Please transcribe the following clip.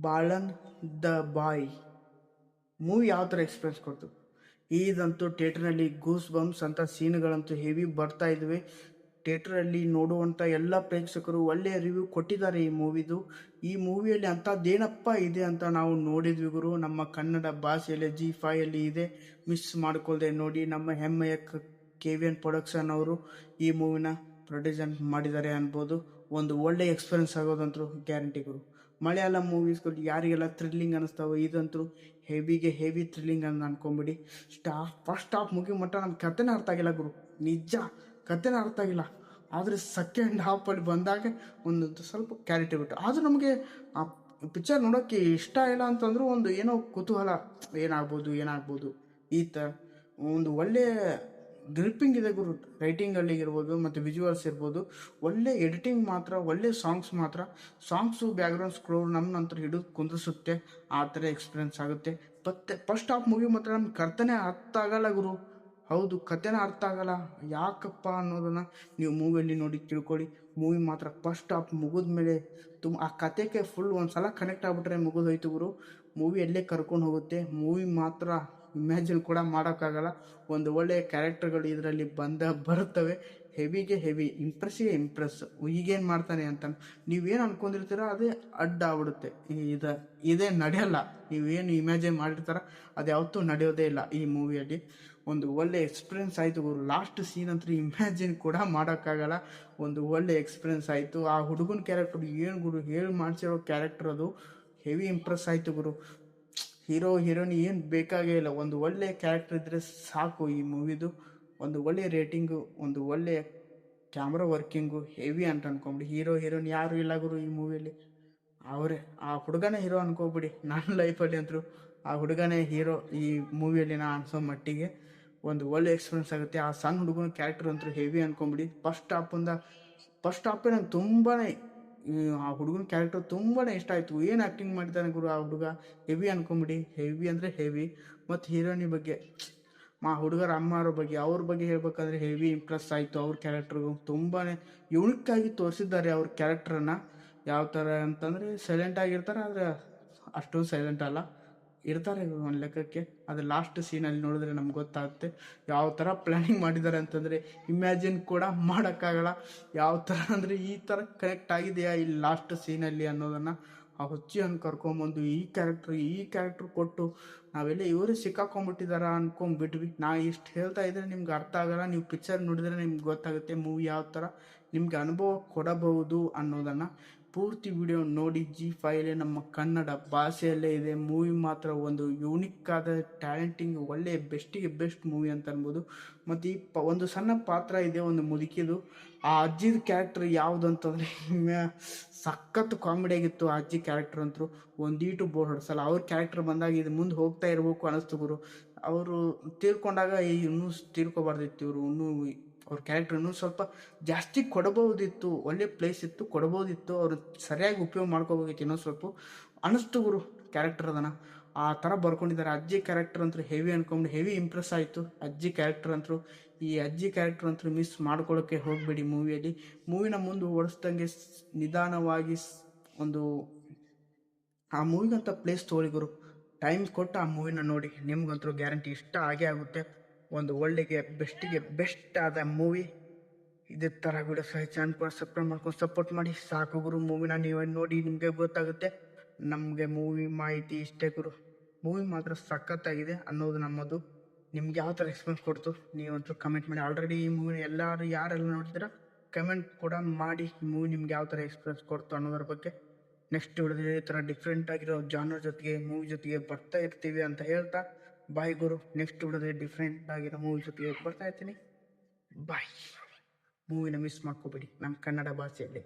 ಬಾಳನ್ the boy movie ಯಾವ ಥರ experience ಕೊಡ್ತು. ಇದಂತೂ ಥಿಯೇಟ್ರ್ನಲ್ಲಿ ಗೂಸ್ ಬಂಪ್ಸ್ ಅಂತ ಸೀನ್ಗಳಂತೂ ಹೆವಿ ಬರ್ತಾ ಇದ್ವಿ. ಥಿಯೇಟ್ರಲ್ಲಿ ನೋಡುವಂಥ ಎಲ್ಲ ಪ್ರೇಕ್ಷಕರು ಒಳ್ಳೆಯ ರಿವ್ಯೂ ಕೊಟ್ಟಿದ್ದಾರೆ ಈ ಮೂವಿದು. ಈ ಮೂವಿಯಲ್ಲಿ ಅಂಥದ್ದೇನಪ್ಪ ಇದೆ ಅಂತ ನಾವು ನೋಡಿದ್ವಿ ಗುರು. ನಮ್ಮ ಕನ್ನಡ ಭಾಷೆಯಲ್ಲಿ Zee5 ಇದೆ. ಮಿಸ್ ಮಾಡ್ಕೊಳ್ದೆ ನೋಡಿ. ನಮ್ಮ ಹೆಮ್ಮೆಯ KVN ಪ್ರೊಡಕ್ಷನ್ ಅವರು ಈ ಮೂವಿನ ಪ್ರೊಡ್ಯೂಸನ್ ಮಾಡಿದ್ದಾರೆ ಅನ್ಬೋದು. ಒಂದು ಒಳ್ಳೆ ಎಕ್ಸ್ಪೀರಿಯನ್ಸ್ ಆಗೋದಂತೂ ಗ್ಯಾರಂಟಿ ಗುರು. ಮಲಯಾಳಂ ಮೂವೀಸ್ಗಳು ಯಾರಿಗೆಲ್ಲ ಥ್ರಿಲ್ಲಿಂಗ್ ಅನ್ನಿಸ್ತಾವೋ ಇದಂತೂ ಹೆವಿ ಥ್ರಿಲ್ಲಿಂಗ್ ಅಂತ ಅನ್ಕೊಂಬಿಡಿ. ಫಸ್ಟ್ ಹಾಫ್ ಮುಗಿ ಮಟ್ಟ ನನ್ನ ಕಥೆನೇ ಅರ್ಥ ಆಗಿಲ್ಲ ಗುರು. ನಿಜ ಕಥೆನೇ ಅರ್ಥ ಆಗಿಲ್ಲ. ಆದರೆ ಸೆಕೆಂಡ್ ಹಾಫಲ್ಲಿ ಬಂದಾಗ ಒಂದು ಸ್ವಲ್ಪ ಕ್ಯಾರಿಟಿ ಬಿಟ್ಟು ಆದರೂ ನಮಗೆ ಆ ಪಿಕ್ಚರ್ ನೋಡೋಕ್ಕೆ ಇಷ್ಟ ಇಲ್ಲ ಅಂತಂದ್ರೂ ಒಂದು ಏನೋ ಕುತೂಹಲ, ಏನಾಗ್ಬೋದು ಈ ಥರ ಒಂದು ಒಳ್ಳೆ ಗ್ರಿಪ್ಪಿಂಗ್ ಇದೆ ಗುರು. ರೈಟಿಂಗಲ್ಲಿ ಇರ್ಬೋದು ಮತ್ತು ವಿಜುವಲ್ಸ್ ಇರ್ಬೋದು. ಒಳ್ಳೆ ಎಡಿಟಿಂಗ್ ಮಾತ್ರ, ಒಳ್ಳೆ ಸಾಂಗ್ಸು ಬ್ಯಾಕ್ಗ್ರೌಂಡ್ ಸ್ಕೋರ್ ನಮ್ಮ ನಂತರ ಹಿಡಿದು ಕುಂದಿಸುತ್ತೆ. ಆ ಥರ ಎಕ್ಸ್ಪೀರಿಯನ್ಸ್ ಆಗುತ್ತೆ. ಮತ್ತೆ ಫಸ್ಟ್ ಹಾಫ್ ಮೂವಿ ಮಾತ್ರ ನಮ್ಗೆ ಕರ್ತನೇ ಅರ್ಥ ಆಗಲ್ಲ ಗುರು. ಹೌದು, ಕಥೆನ ಅರ್ಥ ಆಗಲ್ಲ ಯಾಕಪ್ಪ ಅನ್ನೋದನ್ನು ನೀವು ಮೂವಿಯಲ್ಲಿ ನೋಡಿ ತಿಳ್ಕೊಳ್ಳಿ. ಮೂವಿ ಮಾತ್ರ ಫಸ್ಟ್ ಹಾಫ್ ಮುಗಿದ್ಮೇಲೆ ಆ ಕತೆಗೆ ಫುಲ್ ಒಂದು ಸಲ ಕನೆಕ್ಟ್ ಆಗಿಬಿಟ್ರೆ ಮುಗಿದೋಯ್ತು ಗುರು. ಮೂವಿ ಎಲ್ಲೇ ಕರ್ಕೊಂಡು ಹೋಗುತ್ತೆ. ಮೂವಿ ಮಾತ್ರ ಇಮ್ಯಾಜಿನ್ ಕೂಡ ಮಾಡೋಕ್ಕಾಗಲ್ಲ. ಒಂದು ಒಳ್ಳೆಯ ಕ್ಯಾರೆಕ್ಟರ್ಗಳು ಇದರಲ್ಲಿ ಬರುತ್ತವೆ. Heavy Impress. ಈಗೇನು ಮಾಡ್ತಾನೆ ಅಂತ ನೀವೇನು ಅನ್ಕೊಂಡಿರ್ತೀರೋ ಅದೇ ಅಡ್ಡ ಆಗ್ಬಿಡುತ್ತೆ. ಇದೇ ನಡೆಯಲ್ಲ. ನೀವೇನು ಇಮ್ಯಾಜಿನ್ ಮಾಡಿರ್ತಾರ ಅದು ಯಾವತ್ತೂ ನಡೆಯೋದೇ ಇಲ್ಲ. ಈ ಮೂವಿಯಲ್ಲಿ ಒಂದು ಒಳ್ಳೆ ಎಕ್ಸ್ಪೀರಿಯನ್ಸ್ ಆಯಿತು ಗುರು. ಲಾಸ್ಟ್ ಸೀನ್ ಅಂತೂ ಇಮ್ಯಾಜಿನ್ ಕೂಡ ಮಾಡೋಕ್ಕಾಗಲ್ಲ. ಒಂದು ಒಳ್ಳೆ ಎಕ್ಸ್ಪೀರಿಯನ್ಸ್ ಆಯಿತು. ಆ ಹುಡುಗನ ಕ್ಯಾರೆಕ್ಟರ್ ಏನು ಗುರು, ಹೇಳಿ ಮಾಡಿಸಿರೋ ಕ್ಯಾರೆಕ್ಟರ್ ಅದು ಹೆವಿ ಇಂಪ್ರೆಸ್ ಆಯಿತು ಗುರು. ಹೀರೋ ಹೀರೋಯಿನ್ ಏನು ಬೇಕಾಗೇ ಇಲ್ಲ. ಒಂದು ಒಳ್ಳೆಯ ಕ್ಯಾರೆಕ್ಟರ್ ಇದ್ದರೆ ಸಾಕು. ಈ ಮೂವಿದು ಒಂದು ಒಳ್ಳೆಯ ರೇಟಿಂಗು, ಒಂದು ಒಳ್ಳೆಯ ಕ್ಯಾಮ್ರಾ ವರ್ಕಿಂಗು ಹೆವಿ ಅಂತ ಅನ್ಕೊಂಬಿಡಿ. ಹೀರೋ ಹೀರೋಯಿನ್ ಯಾರು ಇಲ್ಲ ಗುರು ಈ ಮೂವಿಯಲ್ಲಿ. ಅವರೇ ಆ ಹುಡುಗನೇ ಹೀರೋ ಅನ್ಕೋಬಿಡಿ. ನನ್ನ ಲೈಫಲ್ಲಿ ಅಂತೂ ಆ ಹುಡುಗನೇ ಹೀರೋ ಈ ಮೂವಿಯಲ್ಲಿ ನಾ ಅನ್ಸೋ ಮಟ್ಟಿಗೆ. ಒಂದು ಒಳ್ಳೆ ಎಕ್ಸ್ಪೀರಿಯನ್ಸ್ ಆಗುತ್ತೆ. ಆ ಸಣ್ಣ ಹುಡುಗನ ಕ್ಯಾರೆಕ್ಟರ್ ಅಂತೂ ಹೆವಿ ಅನ್ಕೊಂಬಿಡಿ. ಫಸ್ಟ್ ಹಾಫೇ ನಂಗೆ ತುಂಬಾ ಆ ಹುಡುಗನ ಕ್ಯಾರೆಕ್ಟರ್ ತುಂಬಾ ಇಷ್ಟ ಆಯಿತು. ಏನು ಆ್ಯಕ್ಟಿಂಗ್ ಮಾಡಿದ್ದಾನೆ ಗುರು ಆ ಹುಡುಗ. ಹೆವಿ ಅನ್ಕೊಂಬಿಡಿ. ಹೆವಿ ಅಂದರೆ ಹೆವಿ. ಮತ್ತು ಹೀರೋಯಿನಿ ಬಗ್ಗೆ, ಹುಡುಗರ ಅಮ್ಮವ್ರ ಬಗ್ಗೆ, ಅವ್ರ ಬಗ್ಗೆ ಹೇಳ್ಬೇಕಂದ್ರೆ ಹೆವಿ ಇಂಪ್ರೆಸ್ ಆಯಿತು. ಅವ್ರ ಕ್ಯಾರೆಕ್ಟ್ರಿಗೂ ತುಂಬಾ ಯುನಿಕ್ಕಾಗಿ ತೋರಿಸಿದ್ದಾರೆ ಅವ್ರ ಕ್ಯಾರೆಕ್ಟ್ರನ್ನು. ಯಾವ ಥರ ಅಂತಂದರೆ ಸೈಲೆಂಟ್ ಆಗಿರ್ತಾರೆ, ಆದರೆ ಅಷ್ಟೊಂದು ಸೈಲೆಂಟ್ ಅಲ್ಲ, ಇರ್ತಾರೆ ಒಂದು ಲೆಕ್ಕಕ್ಕೆ. ಅದು ಲಾಸ್ಟ್ ಸೀನಲ್ಲಿ ನೋಡಿದ್ರೆ ನಮ್ಗೆ ಗೊತ್ತಾಗುತ್ತೆ ಯಾವ ಥರ ಪ್ಲ್ಯಾನಿಂಗ್ ಮಾಡಿದ್ದಾರೆ ಅಂತಂದರೆ ಇಮ್ಯಾಜಿನ್ ಕೂಡ ಮಾಡೋಕ್ಕಾಗಲ್ಲ. ಯಾವ ಥರ ಅಂದರೆ ಈ ಥರ ಕನೆಕ್ಟ್ ಆಗಿದೆಯಾ ಇಲ್ಲಿ ಲಾಸ್ಟ್ ಸೀನಲ್ಲಿ ಅನ್ನೋದನ್ನು ಆ ಹುಚ್ಚಿಯನ್ನು ಕರ್ಕೊಂಬಂದು ಈ ಕ್ಯಾರೆಕ್ಟ್ರ್ ಕೊಟ್ಟು ನಾವೆಲ್ಲ ಇವರೇ ಸಿಕ್ಕಾಕೊಂಡ್ಬಿಟ್ಟಿದಾರ ಅಂದ್ಕೊಂಡ್ಬಿಟ್ವಿ. ನಾ ಇಷ್ಟು ಹೇಳ್ತಾ ಇದ್ರೆ ನಿಮ್ಗೆ ಅರ್ಥ ಆಗಲ್ಲ. ನೀವು ಪಿಕ್ಚರ್ ನೋಡಿದ್ರೆ ನಿಮ್ಗೆ ಗೊತ್ತಾಗುತ್ತೆ ಮೂವಿ ಯಾವ ಥರ ನಿಮ್ಗೆ ಅನುಭವ ಕೊಡಬಹುದು ಅನ್ನೋದನ್ನು. ಪೂರ್ತಿ ವಿಡಿಯೋ ನೋಡಿ. Zee5 ನಮ್ಮ ಕನ್ನಡ ಭಾಷೆಯಲ್ಲೇ ಇದೆ. ಮೂವಿ ಮಾತ್ರ ಒಂದು ಯೂನಿಕ್ ಆದ ಟ್ಯಾಲೆಂಟಿಂಗ್ ಒಳ್ಳೆಯ ಬೆಸ್ಟಿಗೆ ಬೆಸ್ಟ್ ಮೂವಿ ಅಂತ ಅನ್ಬೋದು. ಮತ್ತು ಈ ಒಂದು ಸಣ್ಣ ಪಾತ್ರ ಇದೆ ಒಂದು ಮುದುಕಿದು. ಆ ಅಜ್ಜಿದ ಕ್ಯಾರೆಕ್ಟರ್ ಯಾವುದು ಅಂತಂದರೆ ಸಖತ್ ಕಾಮಿಡಿ ಆಗಿತ್ತು. ಆ ಅಜ್ಜಿ ಕ್ಯಾರೆಕ್ಟರ್ ಅಂತೂ ಒಂದೀಟು ಬೋರ್ ಹೊಡ್ಸಲ್ಲ. ಅವ್ರ ಕ್ಯಾರೆಕ್ಟರ್ ಬಂದಾಗ ಇದು ಮುಂದೆ ಹೋಗ್ತಾ ಇರಬೇಕು ಅನ್ನಿಸ್ತು ಗುರು. ಅವರು ತೀರ್ಕೊಂಡಾಗ ಇನ್ನೂ ತೀರ್ಕೋಬಾರ್ದಿತ್ತು. ಇವರು ಇನ್ನೂ ಅವ್ರ ಕ್ಯಾರೆಕ್ಟರ್ ಇನ್ನೂ ಸ್ವಲ್ಪ ಜಾಸ್ತಿ ಕೊಡಬಹುದಿತ್ತು. ಒಳ್ಳೆ ಪ್ಲೇಸ್ ಇತ್ತು, ಕೊಡ್ಬೋದಿತ್ತು. ಅವರು ಸರಿಯಾಗಿ ಉಪಯೋಗ ಮಾಡ್ಕೋಬೇಕಿತ್ತು ಇನ್ನೊಂದು ಸ್ವಲ್ಪ ಅನ್ನಿಸ್ತು ಗುರು. ಕ್ಯಾರೆಕ್ಟರ್ ಅದನ್ನು ಆ ಥರ ಬರ್ಕೊಂಡಿದ್ದಾರೆ. ಅಜ್ಜಿ ಕ್ಯಾರೆಕ್ಟರ್ ಅಂತೂ ಹೆವಿ ಅನ್ಕೊಂಡು ಹೆವಿ ಇಂಪ್ರೆಸ್ ಆಯಿತು. ಅಜ್ಜಿ ಕ್ಯಾರೆಕ್ಟರ್ ಅಂತೂ ಮಿಸ್ ಮಾಡ್ಕೊಳ್ಳೋಕ್ಕೆ ಹೋಗಬೇಡಿ ಮೂವಿಯಲ್ಲಿ. ಮೂವಿನ ಮುಂದೆ ಓಡಿಸ್ದಂಗೆ ನಿಧಾನವಾಗಿ ಒಂದು ಆ ಮೂವಿಗಂತ ಪ್ಲೇಸ್ ತೊಗೊಳ್ಳಿ ಗುರು. ಟೈಮ್ ಕೊಟ್ಟು ಆ ಮೂವಿನ ನೋಡಿ. ನಿಮ್ಗಂತೂ ಗ್ಯಾರಂಟಿ ಇಷ್ಟ ಆಗೇ ಆಗುತ್ತೆ. ಒಂದು ಒಳ್ಳೆಗೆ ಬೆಸ್ಟ್ ಆದ ಮೂವಿ. ಇದೇ ಥರ ವಿಡಿಯೋ ಚಾನಲ್ ಕೂಡ ಸಬ್ಸ್ಕ್ರೈಬ್ ಮಾಡ್ಕೊಂಡು ಸಪೋರ್ಟ್ ಮಾಡಿ. ಸಾಕು ಗುರು. ಮೂವಿನ ನೀವೇ ನೋಡಿ, ನಿಮಗೆ ಗೊತ್ತಾಗುತ್ತೆ. ನಮಗೆ ಮೂವಿ ಮಾಹಿತಿ ಇಷ್ಟೇ ಗುರು. ಮೂವಿ ಮಾತ್ರ ಸಖತ್ತಾಗಿದೆ ಅನ್ನೋದು ನಮ್ಮದು. ನಿಮ್ಗೆ ಯಾವ ಥರ ಎಕ್ಸ್ಪೀರಿಯನ್ಸ್ ಕೊಡ್ತು ನೀವಂತೂ ಕಮೆಂಟ್ ಮಾಡಿ. ಆಲ್ರೆಡಿ ಈ ಮೂವಿನ ಯಾರೆಲ್ಲ ನೋಡ್ತೀರಾ ಕಮೆಂಟ್ ಕೂಡ ಮಾಡಿ. ಈ ಮೂವಿ ನಿಮ್ಗೆ ಯಾವ ಥರ ಎಕ್ಸ್ಪೀರಿಯನ್ಸ್ ಕೊಡ್ತು ಅನ್ನೋದ್ರ ಬಗ್ಗೆ. ನೆಕ್ಸ್ಟ್ ವಿಡಿಯೋದಲ್ಲಿ ಈ ಥರ ಡಿಫ್ರೆಂಟ್ ಆಗಿರೋ ಜಾನರ್ ಜೊತೆಗೆ ಮೂವಿ ಜೊತೆಗೆ ಬರ್ತಾ ಇರ್ತೀವಿ ಅಂತ ಹೇಳ್ತಾ ಬಾಯ್ ಗುರು. ನೆಕ್ಸ್ಟ್ ವಿಡಿಯೋದಲ್ಲಿ ಡಿಫ್ರೆಂಟ್ ಆಗಿರೋ ಮೂವಿ ಜೊತೆಗೆ ಬರ್ತಾ ಇರ್ತೀನಿ. ಬಾಯ್. ಮೂವಿನ ಮಿಸ್ ಮಾಡ್ಕೋಬೇಡಿ ನಮ್ಮ ಕನ್ನಡ ಭಾಷೆಯಲ್ಲಿ.